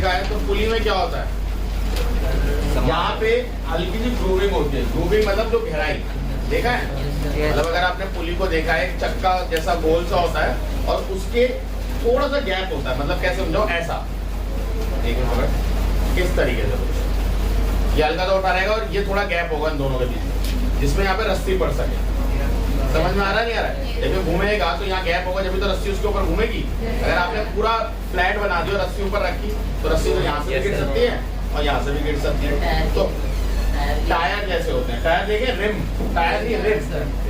देखा है तो पुली में क्या होता है, यहाँ पे हल्की सी ग्रूविंग होती है। ग्रूविंग मतलब जो गहराई, देखा है? मतलब अगर आपने पुली को देखा है, एक चक्का जैसा गोल सा होता है और उसके थोड़ा सा गैप होता है। मतलब कैसे समझाओ, ऐसा एक मिनट, किस तरीके से ये हल्का सा उठा रहेगा और ये थोड़ा गैप होगा इन दोनों के बीच, जिसमें यहाँ पे रस्सी पड़ सके। समझ में आ रहा नहीं आ रहा है? जब घूमेगा तो यहाँ गैप होगा, जब तो रस्सी उसके ऊपर घूमेगी। अगर आपने पूरा फ्लैट बना दिया, रस्सी ऊपर रखी, तो रस्सी तो यहाँ से भी गिर सकती है और यहाँ से भी गिर सकती है। तो टायर जैसे होते हैं, टायर देखें, रिम, टायर की रिम,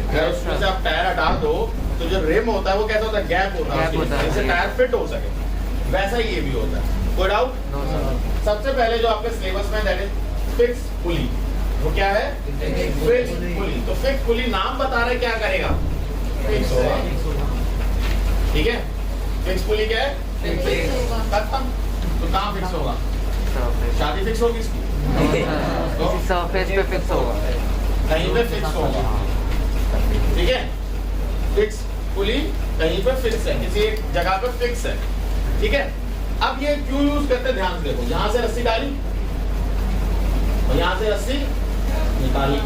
अगर उसमें से आप टायर हटा दो तो जो रिम होता है वो कैसा होता है, गैप होता है, जिससे टायर फिट हो सके। वैसा ही ये भी होता है। कोई डाउट? सबसे पहले जो आपके सिलेबस में दैट इज फिक्स पुली, वो क्या है, फिक्स पुली। तो फिक्स पुली नाम बता रहे क्या करेगा, फिक्स होगा। ठीक है, फिक्स पुली क्या है, खत्म। तो कहाँ फिक्स होगा, शादी फिक्स होगी इसकी, सरफेस पे फिक्स होगा, कहीं पे फिक्स होगा। ठीक है, फिक्स पुली कहीं पे फिक्स है, किसी एक जगह पे फिक्स है। ठीक है, अब ये क्यों यूज करते हैं, ध्यान से देखो। यहाँ से रस्सी डाली और यहाँ से रस्सी निकाली,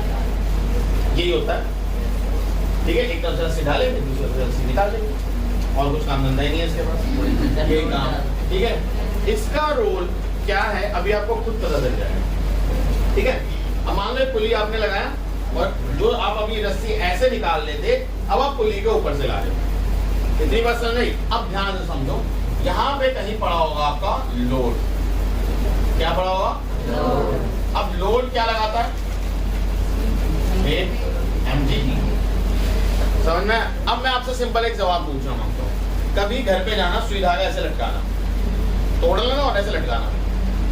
यही होता है। ठीक है, एक तरफ से रस्सी डालेंगे, दूसरी तरफ से रस्सी निकालेंगे, और कुछ काम धंधा ही नहीं है इसके पास, यही काम। ठीक है, इसका रोल क्या है अभी आपको खुद पता चल जाएगा। ठीक है, अब मान लो पुली आपने लगाया और जो आप अभी रस्सी ऐसे निकाल लेते, अब आप पुली के ऊपर से ला रहे हो। इतनी बात समझ नहीं? अब ध्यान से समझो, यहाँ पे कहीं पड़ा होगा आपका लोड। क्या पड़ा होगा, लोड। अब लोड क्या लगाता है, mg। समझ में? अब मैं आपसे सिंपल एक जवाब पूछ रहा हूँ। कभी घर पे जाना, सुई धागा ऐसे लटकाना, तोड़ लेना और ऐसे लटकाना,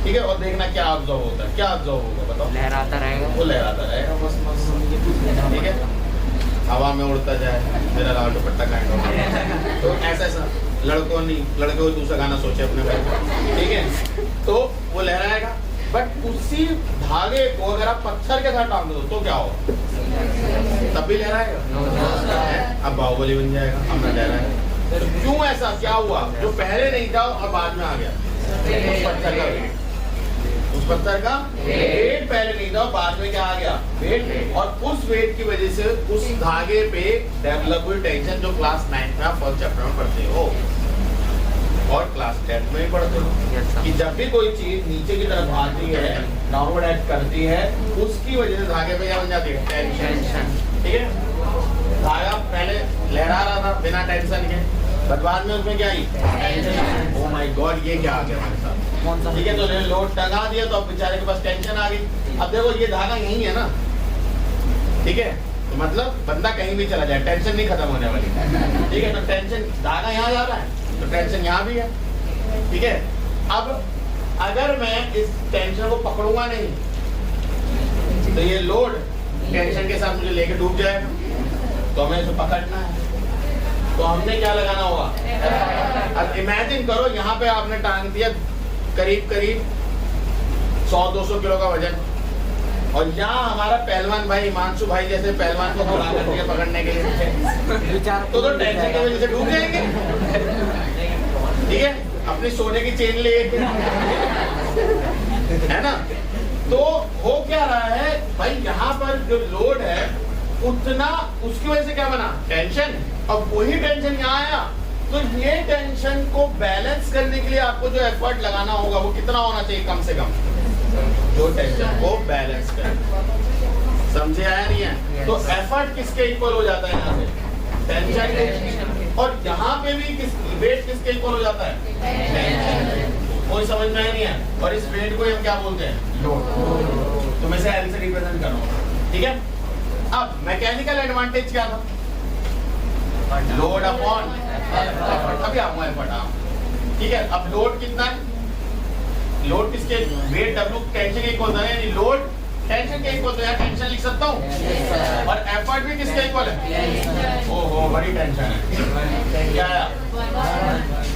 ठीक है, और देखना क्या ऑब्जर्व होता है। क्या ऑब्जर्व होगा बताओ? लहराता रहेगा, वो लहराता रहेगा बस बस। ठीक है, हवा में उड़ता जाए, मेरा लाल दुपट्टा काइंड होगा। तो ऐसा ऐसा लड़कों नहीं, लड़के को दूसरा गाना सोचे अपने भाई। ठीक है, तो वो लहराएगा। बट उसी धागे को अगर आप पत्थर के साथ टांग दो तो क्या होगा, तब भी लहराएगा। अब बाहुबली बन जाएगा, अब न लहराएगा। तो क्यों ऐसा, क्या हुआ, जो पहले नहीं था और बाद में आ गया, उस पत्थर का वेट। उस पत्थर का वेट पहले नहीं था, बाद में क्या आ गया, वेट। और उस वेट की वजह से उस धागे पे डेवलप हुई टेंशन, जो क्लास 9 में आप फर्स्ट चैप्टर में पढ़ते हो और क्लास 10 में भी पढ़ते हो, कि जब भी कोई चीज नीचे की तरफ आती है, डाउनवर्ड एक्ट करती है, उसकी वजह से धागे पे क्या बन जाती है, टेंशन। ठीक है, धागा पहले लहरा रहा था बिना टेंशन के, बाद में उसमें क्या आई, टेंशन। ओह माय गॉड, ये क्या आ गया हमारे साथ। ठीक है, तो लोड टंगा दिया तो अब बेचारे के पास टेंशन आ गई। अब देखो ये धागा यही है ना, ठीक है, तो मतलब बंदा कहीं भी चला जाए, टेंशन नहीं खत्म होने वाली। ठीक है, तो टेंशन, धागा यहाँ जा रहा है तो टेंशन यहाँ भी है। ठीक है, अब अगर मैं इस टेंशन को पकड़ूंगा नहीं तो ये लोड टेंशन के साथ मुझे लेके डूब जाएगा, तो हमें इसे पकड़ना है। तो हमने क्या लगाना होगा, अब इमेजिन करो यहाँ पे आपने टांग दिया करीब करीब 100-200 किलो का वजन, और यहाँ हमारा पहलवान भाई हिमांशु भाई जैसे पहलवान को बुला कर दिया पकड़ने के लिए, तो टेंशन की वजह से डूब जाएंगे। ठीक है, अपनी सोने की चेन ले है ना। तो हो क्या रहा है भाई, यहाँ पर जो लोड है उतना, उसकी वजह से क्या बना, टेंशन। अब वही टेंशन यहाँ आया, तो ये टेंशन को बैलेंस करने के लिए आपको जो एफर्ट लगाना होगा वो कितना होना चाहिए, कम से कम, जो टेंशन को बैलेंस करे। समझे आया नहीं है? तो एफर्ट किसके इक्वल हो जाता है, यहाँ से टेंशन के, और यहाँ पे भी वेट किसके इक्वल हो जाता है, टेंशन। कोई समझ में आया नहीं है? और इस वेट को हम क्या बोलते हैं, लोड। तो मैं से एल से रिप्रेजेंट कर रहा हूँ। ठीक है, अब मैकेनिकल एडवांटेज क्या था, लोड अपॉन अभी आऊंगा एफर्ट। ठीक है, अब लोड कितना है, लोड किसके, वेट W टेंशन के इक्वल है, यानी लोड टेंशन के इक्वल, तो यार टेंशन लिख सकता हूँ, और एफर्ट भी किसके इक्वल है, ओहो बड़ी टेंशन है, क्या आया,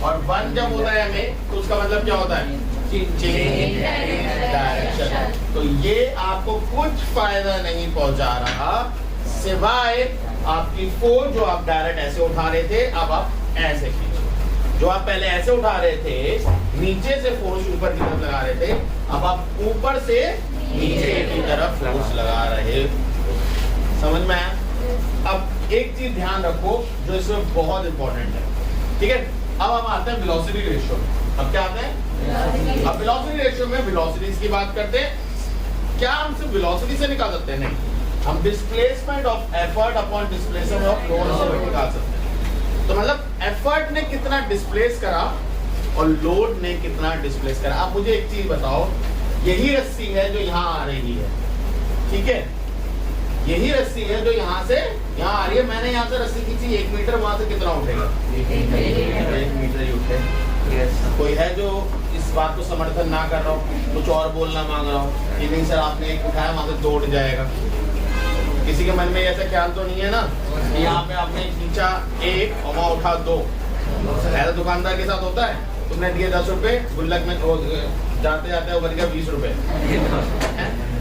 और 1 जब होता है हमें तो उसका मतलब क्या होता है, चेंज इन डायरेक्शन। तो ये आपको कुछ फायदा नहीं पहुंचा रहा, सिवाय आपकी फोर्स जो आप डायरेक्ट ऐसे उठा रहे थे, अब आप ऐसे खींचो। जो आप पहले ऐसे उठा रहे थे, नीचे से फोर्स ऊपर की तरफ लगा रहे थे, अब आप ऊपर से नीचे की तरफ फोर्स लगा रहे हो। समझ में आया? अब एक चीज ध्यान रखो जो इसमें बहुत इंपॉर्टेंट है, ठीक है? अब हम आते हैं वेलोसिटी रेशियो में। अब क्या आते हैं? अब वेलोसिटी रेशियो में वेलोसिटीज की बात करते हैं। क्या हम सिर्फ वेलोसिटी से निकाल सकते हैं? नहीं, हम displacement of effort upon displacement of load से भी निकाल सकते हैं। तो मतलब एफर्ट ने कितना डिस्प्लेस करा और लोड ने कितना डिस्प्लेस करा। अब मुझे एक चीज बताओ, यही रस्सी है जो यहाँ आ रही है, ठीक है? यही रस्सी है जो यहाँ से यहाँ आ रही है। मैंने यहाँ से रस्सी खींची 1 मीटर, वहां से कितना उठेगा? 1 मीटर ही उठेगा। कोई है जो इस बात को समर्थन ना कर रहा हो, कुछ और बोलना मांग रहा हो कि नहीं सर आपने एक उठाया वहां से 2 उठ जाएगा? किसी के मन में ऐसा ख्याल तो नहीं है ना? यहाँ पे आपने खींचा 1 और वहाँ उठा 2। ऐसा दुकानदार के साथ होता है, तुमने दिए 10 रुपए, गुल्लक में जाते जाते वो बन गया 20 रुपए।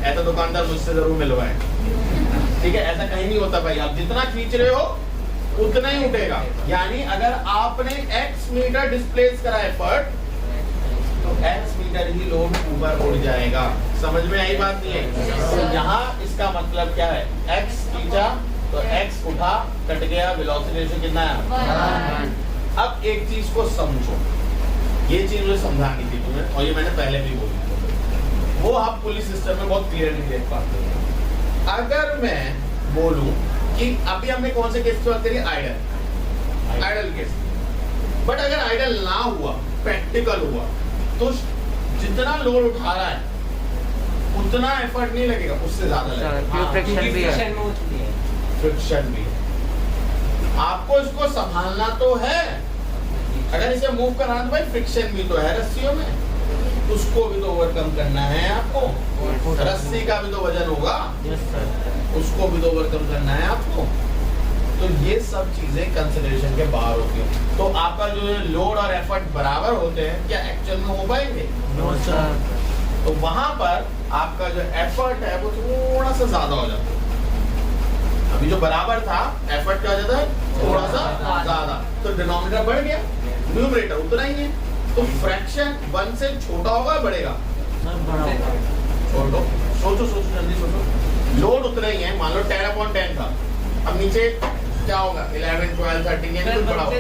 ऐसा दुकानदार मुझसे जरूर मिलवाए, ठीक है? ऐसा कहीं नहीं होता भाई। आप जितना खींच रहे हो उतना ही उठेगा। यानी अगर आपने x मीटर डिस्प्लेस करा एफर्ट, तो x मीटर ही लोड ऊपर उड़ जाएगा। समझ में आई बात? नहीं है? तो यहाँ इसका मतलब क्या है? x खींचा तो x उठा, कट गया, वेलोसिटी रेशियो कितना है? अब एक चीज को समझो, ये चीज मुझे समझानी थी तुम्हें, और ये मैंने पहले भी बोली, वो आप पुलिस सिस्टम में बहुत क्लियरली देख पाते हो। अगर मैं बोलूं कि अभी हमने कौन से केस की बात करी? Ideal case. बट अगर आइडल ना हुआ, प्रैक्टिकल हुआ, तो जितना लोड उठा रहा है उतना एफर्ट नहीं लगेगा, उससे ज्यादा लगेगा। फ्रिक्शन भी है। फ्रिक्शन भी है। आपको इसको संभालना तो है। अगर इसे मूव कराना तो भाई फ्रिक्शन भी तो है रस्सियों में, उसको भी तो ओवरकम करना है आपको। रस्सी का भी तो वजन होगा, उसको भी तो ओवरकम करना है आपको। तो ये सब चीजें कंसिडरेशन के बाहर होती हैं। तो आपका जो लोड और एफर्ट बराबर होते हैं, क्या एक्चुअल में हो पाएंगे? No sir. तो वहां पर आपका जो एफर्ट है वो थोड़ा सा ज्यादा हो जाता है। अभी जो बराबर था एफर्ट क्या हो जाता है? थोड़ा सा ज्यादा। तो डिनोमिनेटर बढ़ गया, न्यूमरेटर उतना ही है। तो फ्रैक्शन 1 से छोटा होगा बढ़ेगा? छोड़ो, सोचो जल्दी सोचो। लोड उतना ही है, मान लो 10/10 था, अब नीचे क्या होगा? 11, 12, 13 यानी कुछ बड़ा होगा।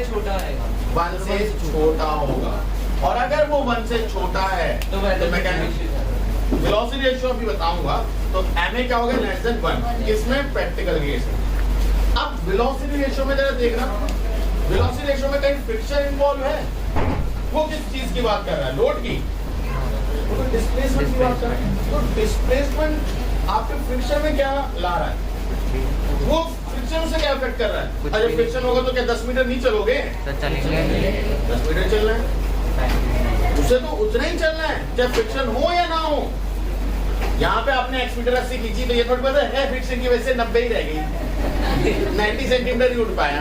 1 से छोटा होगा। और अगर वो 1 से छोटा है तो मैं क्या वेलोसिटी रेशियो अभी बताऊंगा। तो ma क्या होगा? Less than 1। इसमें प्रैक्टिकल केस है। अब वेलोसिटी रेशियो में जरा देखना, वेलोसिटी रेशियो में कहीं फ्रिक्शन इन्वॉल्व है? वो किस चीज की बात कर रहा है? लोड की? वो तो डिस्प्लेसमेंट की बात कर रहा है। तो डिस्प्लेसमेंट आपके फ्रिक्शन में क्या ला रहा है? वो फ्रिक्शन से क्या इफेक्ट कर रहा है? अगर फ्रिक्शन होगा तो क्या 10 मीटर नहीं चलोगे? 10 मीटर चलना है, उसे तो उतना ही चलना है चाहे फ्रिक्शन हो या ना हो। यहाँ पे आपने x मीटर रस्सी खींची तो ये थोड़ी पता है फ्रिक्शन की वजह से 90 ही रह गई, 90 सेंटीमीटर ही उठ पाया।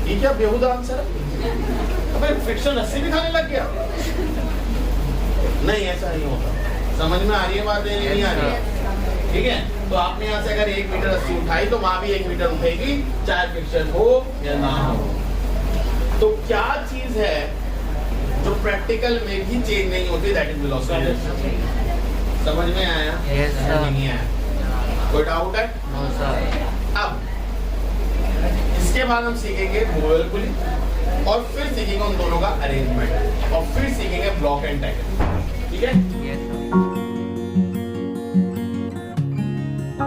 ये क्या बेहुदा आंसर है? अबे फ्रिक्शन रस्सी भी खाने लग गया? नहीं, ऐसा नहीं होता। समझ में आ रही है बात? नहीं आ रही है? ठीक है। तो आपने यहाँ से अगर 1 मीटर रस्सी उठाई तो वहां भी 1 मीटर उठेगी, चाहे फ्रिक्शन हो या ना हो। तो क्या चीज है जो प्रैक्टिकल में भी चेंज नहीं होती? That is velocity. समझ में आया? Yes, sir. नहीं आया? कोई डाउट है? No sir. अब इसके बाद हम सीखेंगे मूवेबल पुली, और फिर सीखेंगे उन दोनों का अरेंजमेंट, और फिर सीखेंगे ब्लॉक एंड टैकल। ठीक है? Yes sir.